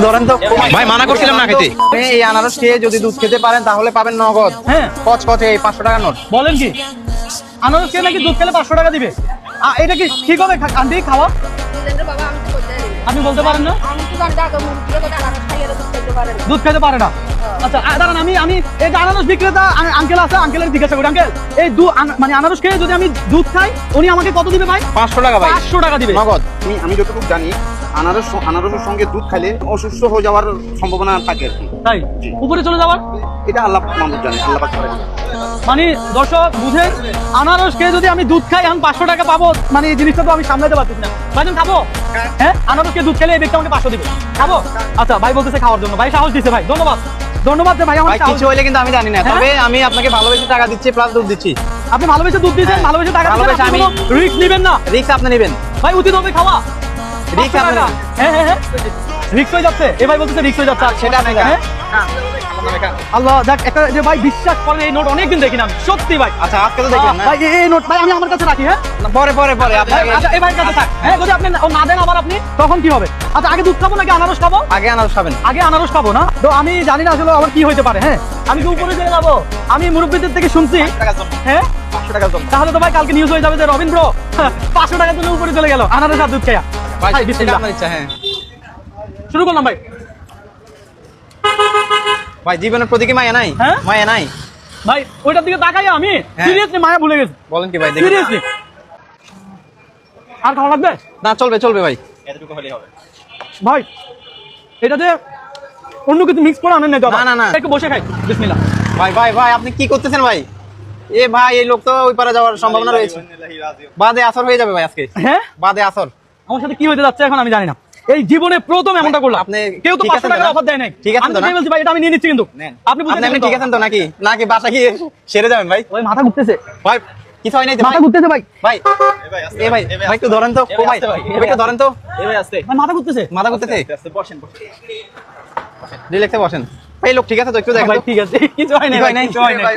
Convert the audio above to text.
ধরেন তো ভাই, মানা করছিলাম না খেতে। এই আনারস খেয়ে যদি দুধ খেতে পারেন তাহলে পাবেন নগদ। হ্যাঁ, কচকচে এই 500 টাকার নোট। বলেন কি আনারস খেয়ে নাকি দুধ খেলে 500 টাকা দিবে? এটা কি ঠিক হবে আন্টি খাওয়া? আপনি বলতে পারেন না দুধ খেতে পারে না? আচ্ছা দাঁড়ান, আমি এই যে আনারস বিক্রেতা আঙ্কেল আছে, আঙ্কেলের জিজ্ঞাসা করি। আঙ্কেল, এই মানে আনারস খেয়ে যদি আমি দুধ খাই উনি আমাকে কত দিবে ভাই? 500 টাকা ভাই, 500 টাকা দিবে নগদ। আমি যতটুকু জানি আনারসের সঙ্গে দুধ খাইলে অসুস্থ হয়ে যাওয়ার সম্ভাবনা থাকে আর কি। তাই উপরে চলে যাওয়ার? এটা আল্লাহ মাহমুদ জানে, আল্লাহ পাক জানে। মানে দর্শক বুঝে, আনারস খেয়ে যদি আমি দুধ খাই আমি 500 টাকা পাবো, মানে এই জিনিসটা তো আমি সামলাতে পারছি না। ভাইজান খাবো? হ্যাঁ, আনারস খেয়ে দুধ খেলে এই ব্যক্তি আমাকে 500 দিবে, খাবো? আচ্ছা ভাই বলতেছে খাওয়ার জন্য, ভাই সাহস দিচ্ছে ভাই, ধন্যবাদ ধন্যবাদ যে ভাই আমার ভাই কিছু হইলে কিন্তু আমি জানি না, তবে আমি আপনাকে ভালোবেসে টাকা দিচ্ছি প্লাস দুধ দিচ্ছি। আপনি ভালোবেসে দুধ দিয়েছেন, হ্যাঁ, ভালোবেসে টাকা দিয়েছেন, ভালোবেসে আপনি আমি- কোনো রিস্ক নেবেন না। রিস্ক আপনি নেবেন ভাই উচিত হবে খাওয়া, রিস্ক আপনি নেবেন। হ্যাঁ হ্যাঁ হ্যাঁ, রিস্ক হয়ে যাচ্ছে। এ ভাই বলতেছে রিস্ক হয়ে যাচ্ছে, আর সেটা আপনি হ্যাঁ? আল্লাহ যাক, একটা যে ভাই বিশ্বাস করেন এই নোট অনেকদিন দেখি না আমি, সত্যি ভাই। আচ্ছা আজকে তো দেখলাম না। ভাই এই নোট ভাই আমি আমার কাছে রাখি। হ্যাঁ পরে পরে পরে আপনি ভাই, আচ্ছা এই ভাইয়ের কাছে থাক। হ্যাঁ, যদি আপনি ও না দেন আবার আপনি তখন কি হবে? আচ্ছা আগে দুধ খাবো নাকি আনারস খাবো? আগে আনারস খাবেন। আগে আনারস খাবো না তো, আমি জানি না আসলে আবার কি হইতে পারে। হ্যাঁ, আমি কি উপরে চলে যাবো? আমি মুরব্বীদের থেকে শুনছি। হ্যাঁ, 500 টাকার জন্য তাহলে তো ভাই কালকে নিউজ হয়ে যাবে যে রবিন ব্রো 500 টাকার জন্য উপরে চলে গেল আনারস আর দুধ খেয়া। ভাই ভাই সেটা বিসমিল্লাহ, আপনার ইচ্ছা। হ্যাঁ শুরু করলাম ভাই। ভাই, জীবনের প্রতি কি মায়া নাই? হ্যাঁ? মায়া নাই? ভাই ওইটার দিকে তাকাই আমি হ্যাঁ। সিরিয়াসলি মায়া ভুলে গেছি, বলেন কি ভাই, দেখি। সিরিয়াসলি। আর খাওয়া লাগবে? না চলবে চলবে ভাই। ভাই এটাতে অন্য কিছু মিক্স করে আনেন না তো? না, না, না। একটু বসে খাই, বিসমিল্লাহ। ভাই ভাই ভাই, আপনি কি করতেছেন ভাই? এ ভাই, এই লোক তো ওই পারে যাওয়ার সম্ভাবনা রয়েছে। বাদে আসর হয়ে যাবে ভাই আজকে। হ্যাঁ, বাদে আসর। আমার সাথে কি হতে যাচ্ছে এখন আমি জানি না। এই জীবনে প্রথম এমনটা করলাম। আপনি কেউ তো ঠিক 500 আছেন তো টাকার না? অফার দেয় নাই। ঠিক আছেন আমি তো তো না? বলছি ভাই এটা আমি নিয়ে নিচ্ছি কিন্তু। আপনি বুঝে আপনি নেবেন ঠিক আছেন তো নাকি? নাকি বাসা গিয়ে সেরে যাবেন ভাই? ওই মাথা ঘুরতেছে, ভাই কিছু হয় নাই তো ভাই? মাথা ঘুরতেছে ভাই, ভাই এ ভাই, ভাই একটু ধরেন তো। ও ভাই, এবার একটু ধরেন তো। ভাই মাথা ঘুরতেছে। মাথা ঘুরতেছে। রিল্যাক্সে বসেন। ভাই লোক ঠিক আছে তো? একটু দেখেন ভাই তো। ঠিক আছে, কিছু হয় নাই কিছু ভাই, হয় নাই? কিছু হয় নাই।